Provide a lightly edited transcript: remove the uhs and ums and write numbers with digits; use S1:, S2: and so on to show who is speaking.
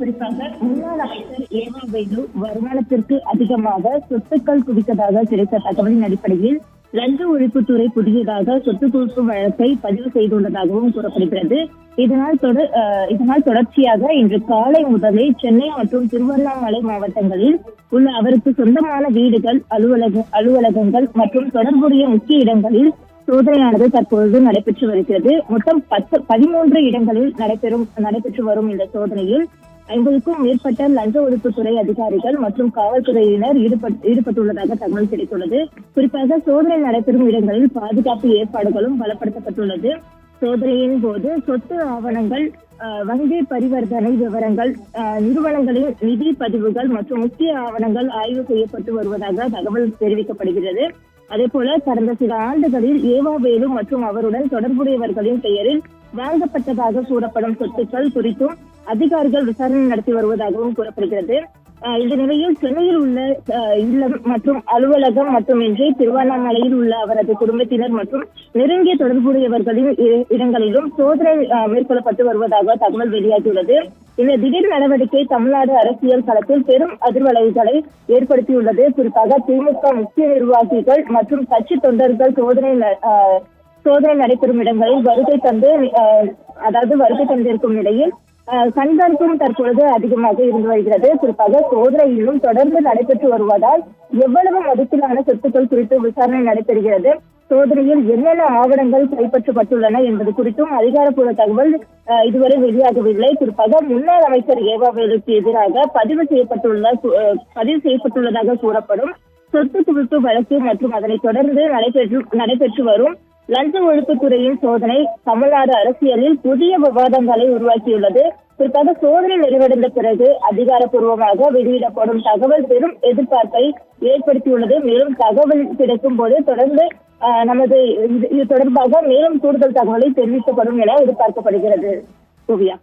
S1: குறிப்பாக முன்னாள் அமைச்சர் ஏவா வேலு வருமானத்திற்கு அதிகமாக சொத்துக்கள் குவித்ததாக கிடைத்த தகவலின் அடிப்படையில் லஞ்ச ஒழிப்புத்துறை புதியதாக சொத்து குவிப்பு வழக்கை பதிவு செய்துள்ளதாகவும் கூறப்படுகிறது. இதனால் தொடர்ச்சியாக இன்று காலை முதலே சென்னை மற்றும் திருவண்ணாமலை மாவட்டங்களில் உள்ள அவருக்கு சொந்தமான வீடுகள், அலுவலகங்கள் மற்றும் தொடர்புடைய முக்கிய இடங்களில் சோதனையானது தற்பொழுது நடைபெற்று வருகிறது. மொத்தம் 13 இடங்களில் நடைபெற்று வரும் இந்த சோதனையில் 50க்கும் மேற்பட்ட லஞ்ச ஒழிப்புத்துறை அதிகாரிகள் மற்றும் காவல்துறையினர் ஈடுபட்டுள்ளதாக தகவல் கிடைத்துள்ளது. குறிப்பாக சோதனை நடைபெறும் இடங்களில் பாதுகாப்பு ஏற்பாடுகளும் பலப்படுத்தப்பட்டுள்ளது. சோதனையின் போது சொத்து ஆவணங்கள், வங்கி பரிவர்த்தனை விவரங்கள், நிறுவனங்களின் நிதி பதிவுகள் மற்றும் முக்கிய ஆவணங்கள் ஆய்வு செய்யப்பட்டு வருவதாக தகவல் தெரிவிக்கப்படுகிறது. அதேபோல கடந்த சில ஆண்டுகளில் ஏவா வேலு மற்றும் அவருடன் தொடர்புடையவர்களின் பெயரில் வாங்கப்பட்டதாக கூறப்படும் சொத்துக்கள் குறித்தும் அதிகாரிகள் விசாரணை நடத்தி வருவதாகவும் கூறப்படுகிறது. இந்த நிலையில் சென்னையில் உள்ள இல்லம் மற்றும் அலுவலகம் மட்டுமின்றி திருவண்ணாமலையில் உள்ள அவரது குடும்பத்தினர் மற்றும் நெருங்கிய தொடர்புடையவர்களின் இடங்களிலும் சோதனை மேற்கொள்ளப்பட்டு வருவதாக தகவல் வெளியாகியுள்ளது. இந்த திடீர் நடவடிக்கை தமிழ்நாடு அரசியல் களத்தில் பெரும் அதிர்வலைகளை ஏற்படுத்தியுள்ளது. குறிப்பாக திமுக முக்கிய நிர்வாகிகள் மற்றும் கட்சி தொண்டர்கள் சோதனை நடைபெறும் இடங்களில் வருகை தந்திருக்கும் நிலையில் கண்காணிப்பும் தற்பொழுது அதிகமாக இருந்து வருகிறது. குறிப்பாக சோதனை இன்னும் தொடர்ந்து நடைபெற்று வருவதால் எவ்வளவு மதிப்பிலான சொத்துக்கள் குறித்து விசாரணை நடைபெறுகிறது, சோதனையில் என்னென்ன ஆவணங்கள் கைப்பற்றப்பட்டுள்ளன என்பது குறித்தும் அதிகாரப்பூர்வ தகவல் இதுவரை வெளியாகவில்லை. குறிப்பாக முன்னாள் அமைச்சர் ஏவா வேலுக்கு எதிராக பதிவு செய்யப்பட்டுள்ளதாக கூறப்படும் சொத்து குவிப்பு வழக்கு மற்றும் அதனை தொடர்ந்து நடைபெற்று வரும் லஞ்ச ஒழிப்புத்துறையின் சோதனை தமிழ்நாடு அரசியலில் புதிய விவாதங்களை உருவாக்கியுள்ளது. குறிப்பாக சோதனை நிறைவடைந்த பிறகு அதிகாரப்பூர்வமாக வெளியிடப்படும் தகவல் பெரும் எதிர்பார்ப்பை ஏற்படுத்தியுள்ளது. மேலும் தகவல் கிடைக்கும் போது தொடர்ந்து இது தொடர்பாக மேலும் கூடுதல் தகவலை தெரிவிக்கப்படும் என எதிர்பார்க்கப்படுகிறது. சோபியா.